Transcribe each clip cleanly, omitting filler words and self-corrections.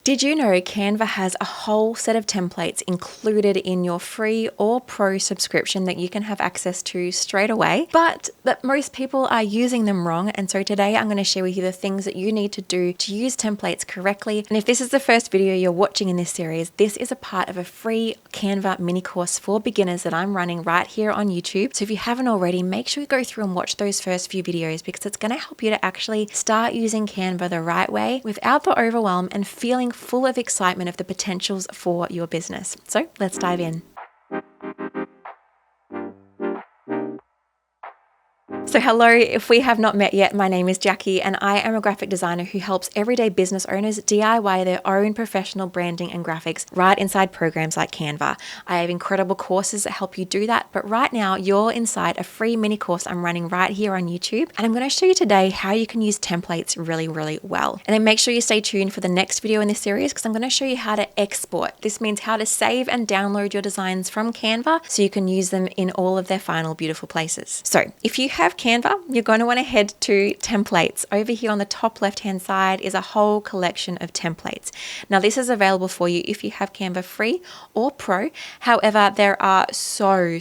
Did you know Canva has a whole set of templates included in your free or pro subscription that you can have access to straight away, but that most people are using them wrong? And so today I'm going to share with you the things that you need to do to use templates correctly. And if this is the first video you're watching in this series, this is a part of a free Canva mini course for beginners that I'm running right here on YouTube. So if you haven't already, make sure you go through and watch those first few videos because it's going to help you to actually start using Canva the right way without the overwhelm and feeling full of excitement of the potentials for your business. So let's dive in. So hello, if we have not met yet, my name is Jackie and I am a graphic designer who helps everyday business owners DIY their own professional branding and graphics right inside programs like Canva. I have incredible courses that help you do that, but right now you're inside a free mini course I'm running right here on YouTube, and I'm going to show you today how you can use templates really well. And then make sure you stay tuned for the next video in this series because I'm going to show you how to export. This means how to save and download your designs from Canva so you can use them in all of their final beautiful places. So if you have Canva, you're going to want to head to templates. Over here on the top left hand side is a whole collection of templates. Now this is available for you if you have Canva Free or Pro. However, there are so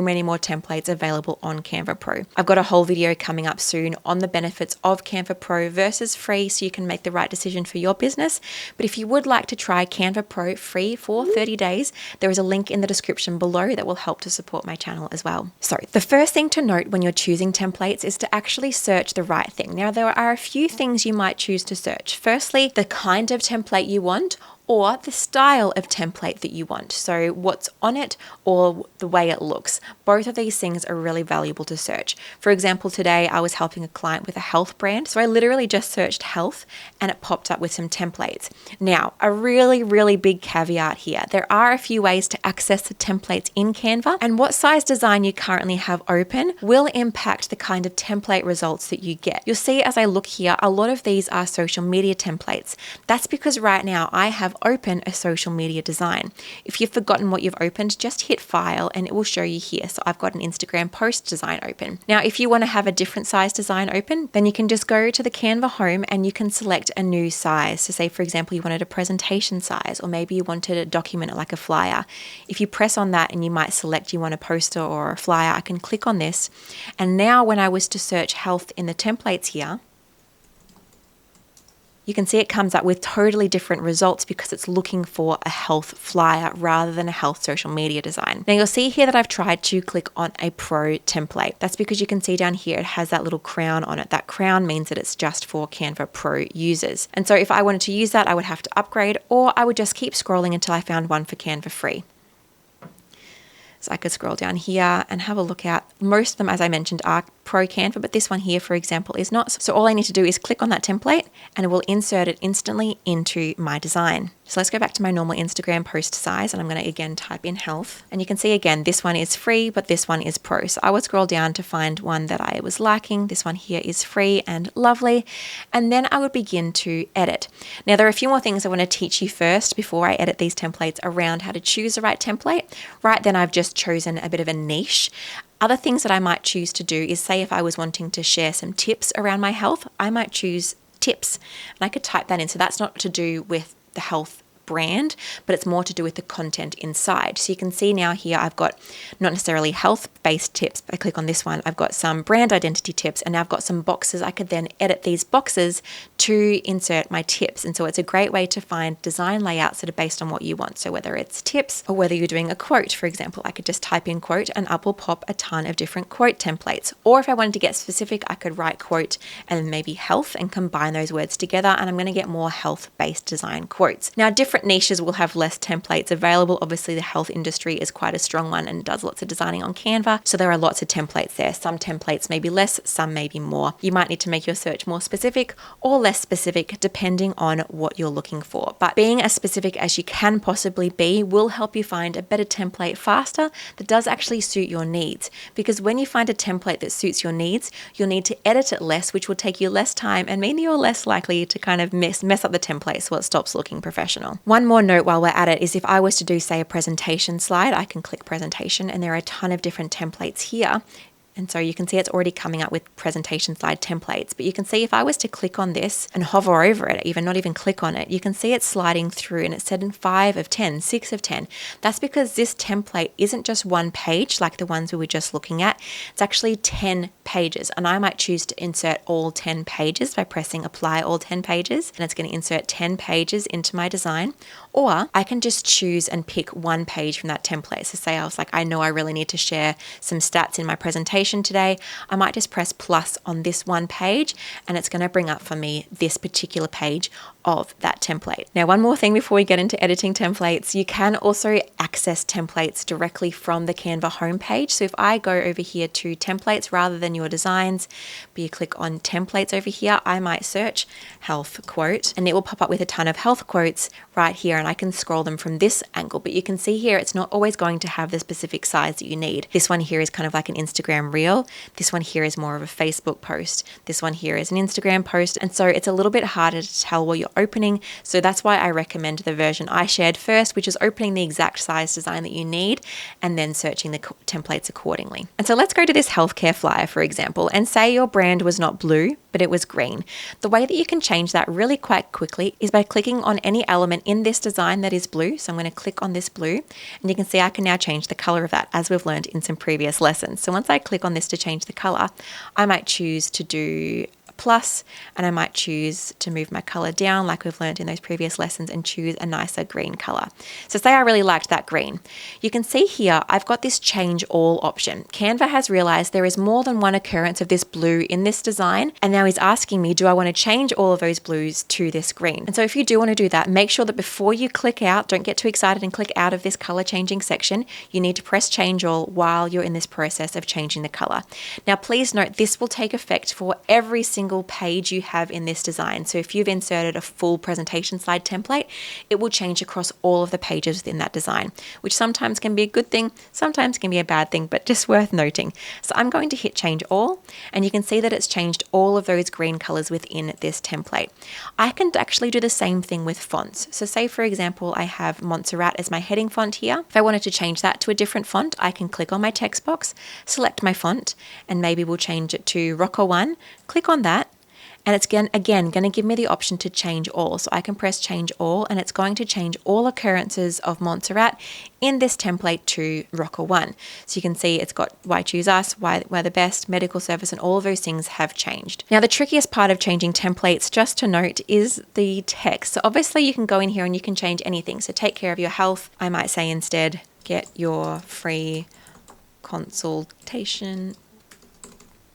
many more templates available on Canva Pro. I've got a whole video coming up soon on the benefits of Canva Pro versus free so you can make the right decision for your business. But if you would like to try Canva Pro free for 30 days, there is a link in the description below that will help to support my channel as well. So the first thing to note when you're choosing templates is to actually search the right thing. Now, there are a few things you might choose to search. Firstly, the kind of template you want, or the style of template that you want. So what's on it or the way it looks. Both of these things are really valuable to search. For example, today I was helping a client with a health brand. So I literally just searched health and it popped up with some templates. Now, a really big caveat here. There are a few ways to access the templates in Canva, and what size design you currently have open will impact the kind of template results that you get. You'll see as I look here, a lot of these are social media templates. That's because right now I have open a social media design. If you've forgotten what you've opened, just hit file and it will show you here. So I've got an Instagram post design open. Now, if you want to have a different size design open, then you can just go to the Canva home and you can select a new size. So say, for example, you wanted a presentation size, or maybe you wanted a document like a flyer. If you press on that and you might select you want a poster or a flyer, I can click on this. And now when I was to search health in the templates here, you can see it comes up with totally different results because it's looking for a health flyer rather than a health social media design. Now you'll see here that I've tried to click on a pro template. That's because you can see down here it has that little crown on it. That crown means that it's just for Canva Pro users. And so if I wanted to use that, I would have to upgrade, or I would just keep scrolling until I found one for Canva Free. So I could scroll down here and have a look at. Most of them, as I mentioned, are Pro Canva, but this one here, for example, is not. So all I need to do is click on that template and it will insert it instantly into my design. So let's go back to my normal Instagram post size, and I'm going to again type in health. And you can see again, this one is free, but this one is pro. So I would scroll down to find one that I was liking. This one here is free and lovely. And then I would begin to edit. Now there are a few more things I want to teach you first before I edit these templates around how to choose the right template. Right then I've just chosen a bit of a niche. Other things that I might choose to do is, say if I was wanting to share some tips around my health, I might choose tips and I could type that in. So that's not to do with the health brand, but it's more to do with the content inside. So you can see now here I've got not necessarily health-based tips. I click on this one, I've got some brand identity tips, and now I've got some boxes. I could then edit these boxes to insert my tips. And so it's a great way to find design layouts that are based on what you want. So whether it's tips or whether you're doing a quote, for example, I could just type in quote and up will pop a ton of different quote templates. Or if I wanted to get specific, I could write quote and then maybe health and combine those words together, and I'm going to get more health-based design quotes. Now, different niches will have less templates available. Obviously, the health industry is quite a strong one and does lots of designing on Canva. So there are lots of templates there. Some templates may be less, some may be more. You might need to make your search more specific or less specific depending on what you're looking for. But being as specific as you can possibly be will help you find a better template faster that does actually suit your needs. Because when you find a template that suits your needs, you'll need to edit it less, which will take you less time and mean you're less likely to kind of mess up the template so it stops looking professional. One more note while we're at it is if I was to do, say, a presentation slide, I can click presentation and there are a ton of different templates here. And so you can see it's already coming up with presentation slide templates. But you can see if I was to click on this and hover over it, even not even click on it, you can see it's sliding through and it's said in 5 of 10, 6 of 10. That's because this template isn't just one page like the ones we were just looking at. It's actually 10 pages. And I might choose to insert all 10 pages by pressing apply all 10 pages. And it's going to insert 10 pages into my design. Or I can just choose and pick one page from that template. So say I was like, I know I really need to share some stats in my presentation today. I might just press plus on this one page and it's going to bring up for me this particular page of that template. Now, one more thing before we get into editing templates, you can also access templates directly from the Canva homepage. So if I go over here to templates rather than your designs, but you click on templates over here, I might search health quote and it will pop up with a ton of health quotes right here, and I can scroll them from this angle. But you can see here, it's not always going to have the specific size that you need. This one here is kind of like an Instagram reel. This one here is more of a Facebook post. This one here is an Instagram post. And so it's a little bit harder to tell what you're opening. So that's why I recommend the version I shared first, which is opening the exact size design that you need and then searching the templates accordingly. And so let's go to this healthcare flyer, for example, and say your brand was not blue, but it was green. The way that you can change that really quite quickly is by clicking on any element in this design that is blue. So I'm going to click on this blue and you can see I can now change the color of that, as we've learned in some previous lessons. So once I click on this to change the color, I might choose to do plus, and I might choose to move my color down like we've learned in those previous lessons and choose a nicer green color. So say I really liked that green. You can see here I've got this change all option. Canva has realized there is more than one occurrence of this blue in this design, and now he's asking me, do I want to change all of those blues to this green? And so if you do want to do that, make sure that before you click out, don't get too excited and click out of this color changing section. You need to press change all while you're in this process of changing the color. Now please note, this will take effect for every single page you have in this design. So if you've inserted a full presentation slide template, it will change across all of the pages within that design, which sometimes can be a good thing, sometimes can be a bad thing, but just worth noting. So I'm going to hit change all, and you can see that it's changed all of those green colors within this template. I can actually do the same thing with fonts. So say for example, I have Montserrat as my heading font here. If I wanted to change that to a different font, I can click on my text box, select my font, and maybe we'll change it to Rocker 1, click on that, and it's again going to give me the option to change all. So I can press change all and it's going to change all occurrences of Montserrat in this template to Rocker 1. So you can see it's got why choose us, why we're the best, medical service, and all of those things have changed. Now the trickiest part of changing templates, just to note, is the text. So obviously you can go in here and you can change anything. So take care of your health. I might say instead, get your free consultation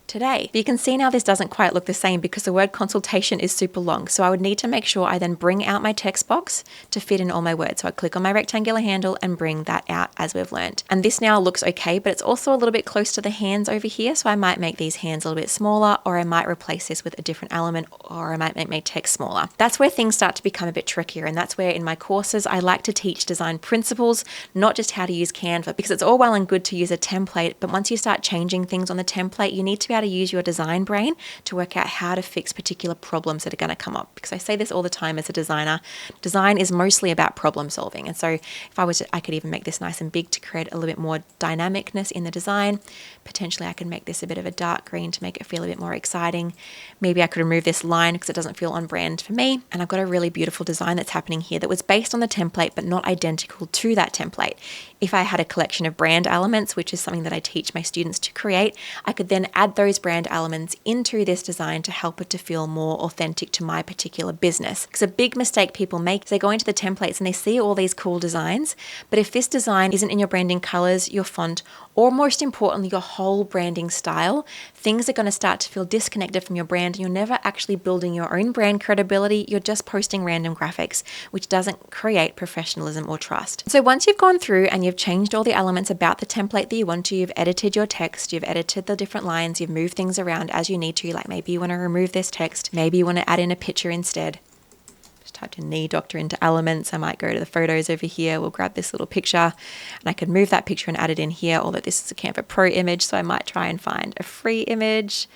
today. But you can see now this doesn't quite look the same because the word consultation is super long. So I would need to make sure I then bring out my text box to fit in all my words. So I click on my rectangular handle and bring that out as we've learned. And this now looks okay, but it's also a little bit close to the hands over here. So I might make these hands a little bit smaller, or I might replace this with a different element, or I might make my text smaller. That's where things start to become a bit trickier. And that's where in my courses, I like to teach design principles, not just how to use Canva, because it's all well and good to use a template. But once you start changing things on the template, you need to be able to use your design brain to work out how to fix particular problems that are going to come up. Because I say this all the time as a designer, design is mostly about problem solving. And so if I was to, I could even make this nice and big to create a little bit more dynamicness in the design. Potentially I could make this a bit of a dark green to make it feel a bit more exciting. Maybe I could remove this line because it doesn't feel on brand for me. And I've got a really beautiful design that's happening here that was based on the template, but not identical to that template. If I had a collection of brand elements, which is something that I teach my students to create, I could then add those brand elements into this design to help it to feel more authentic to my particular business. Because a big mistake people make is they go into the templates and they see all these cool designs, but if this design isn't in your branding colors, your font, or most importantly, your whole branding style, things are going to start to feel disconnected from your brand, and you're never actually building your own brand credibility. You're just posting random graphics, which doesn't create professionalism or trust. So once you've gone through and you've changed all the elements about the template that you want to, you've edited your text, you've edited the different lines, you've moved things around as you need to, like maybe you want to remove this text, maybe you want to add in a picture instead. Typed in knee doctor into elements. I might go to the photos over here. We'll grab this little picture and I can move that picture and add it in here, although this is a Canva Pro image, so I might try and find a free image.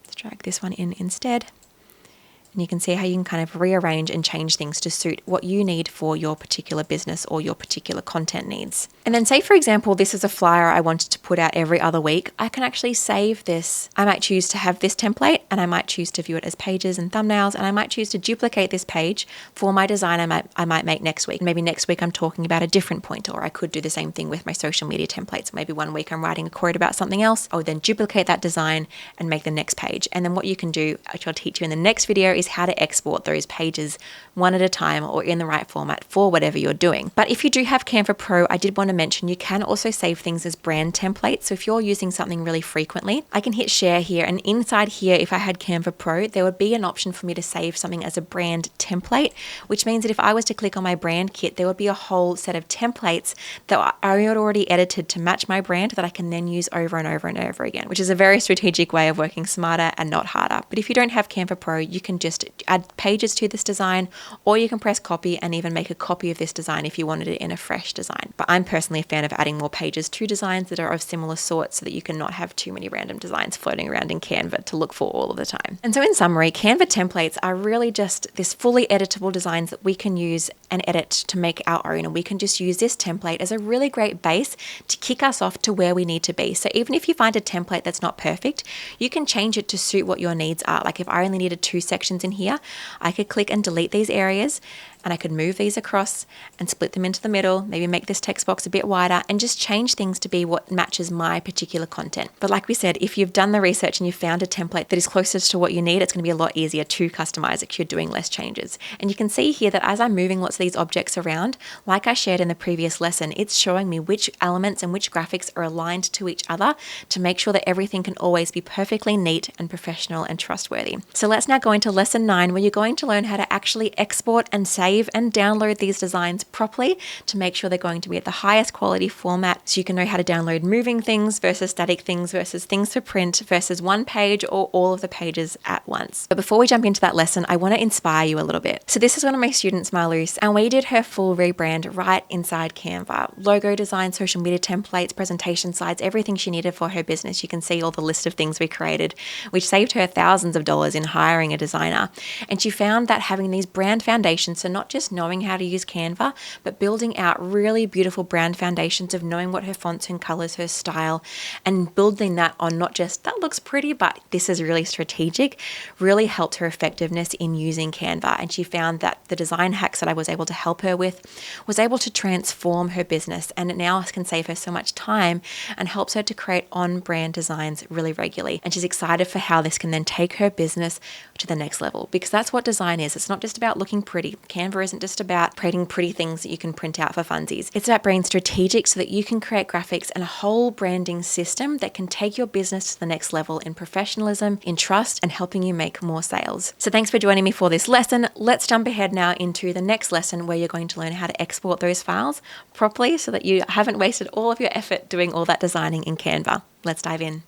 Let's drag this one in instead. And you can see how you can kind of rearrange and change things to suit what you need for your particular business or your particular content needs. And then say, for example, this is a flyer I wanted to put out every other week. I can actually save this. I might choose to have this template, and I might choose to view it as pages and thumbnails, and I might choose to duplicate this page for my design I might make next week. Maybe next week I'm talking about a different point, or I could do the same thing with my social media templates. Maybe one week I'm writing a quote about something else. I would then duplicate that design and make the next page. And then what you can do, which I'll teach you in the next video, is how to export those pages one at a time or in the right format for whatever you're doing. But if you do have Canva Pro, I did want to mention you can also save things as brand templates. So if you're using something really frequently, I can hit share here, and inside here, if I had Canva Pro, there would be an option for me to save something as a brand template, which means that if I was to click on my brand kit, there would be a whole set of templates that I had already edited to match my brand that I can then use over and over and over again, which is a very strategic way of working smarter and not harder. But if you don't have Canva Pro, you can just add pages to this design, or you can press copy and even make a copy of this design if you wanted it in a fresh design. But I'm personally a fan of adding more pages to designs that are of similar sort so that you can not have too many random designs floating around in Canva to look for all of the time. And so in summary, Canva templates are really just this fully editable designs that we can use and edit to make our own. And we can just use this template as a really great base to kick us off to where we need to be. So even if you find a template that's not perfect, you can change it to suit what your needs are. Like if I only needed 2 sections in here, I could click and delete these areas, and I could move these across and split them into the middle, maybe make this text box a bit wider, and just change things to be what matches my particular content. But like we said, if you've done the research and you've found a template that is closest to what you need, it's going to be a lot easier to customize it because you're doing less changes. And you can see here that as I'm moving lots of these objects around, like I shared in the previous lesson, it's showing me which elements and which graphics are aligned to each other to make sure that everything can always be perfectly neat and professional and trustworthy. So let's now go into lesson 9, where you're going to learn how to actually export and save and download these designs properly to make sure they're going to be at the highest quality format, so you can know how to download moving things versus static things versus things for print versus one page or all of the pages at once. But before we jump into that lesson, I want to inspire you a little bit. So this is one of my students, Marlouse, and we did her full rebrand right inside Canva. Logo design, social media templates, presentation slides, everything she needed for her business. You can see all the list of things we created, which saved her thousands of dollars in hiring a designer. And she found that having these brand foundations, so not just knowing how to use Canva, but building out really beautiful brand foundations of knowing what her fonts and colors, her style, and building that on not just that looks pretty, but this is really strategic, really helped her effectiveness in using Canva. And she found that the design hacks that I was able to help her with was able to transform her business, and it now can save her so much time and helps her to create on-brand designs really regularly. And she's excited for how this can then take her business to the next level, because that's what design is. It's not just about looking pretty. Canva isn't just about creating pretty things that you can print out for funsies. It's about being strategic so that you can create graphics and a whole branding system that can take your business to the next level in professionalism, in trust, and helping you make more sales. So thanks for joining me for this lesson. Let's jump ahead now into the next lesson, where you're going to learn how to export those files properly so that you haven't wasted all of your effort doing all that designing in Canva. Let's dive in.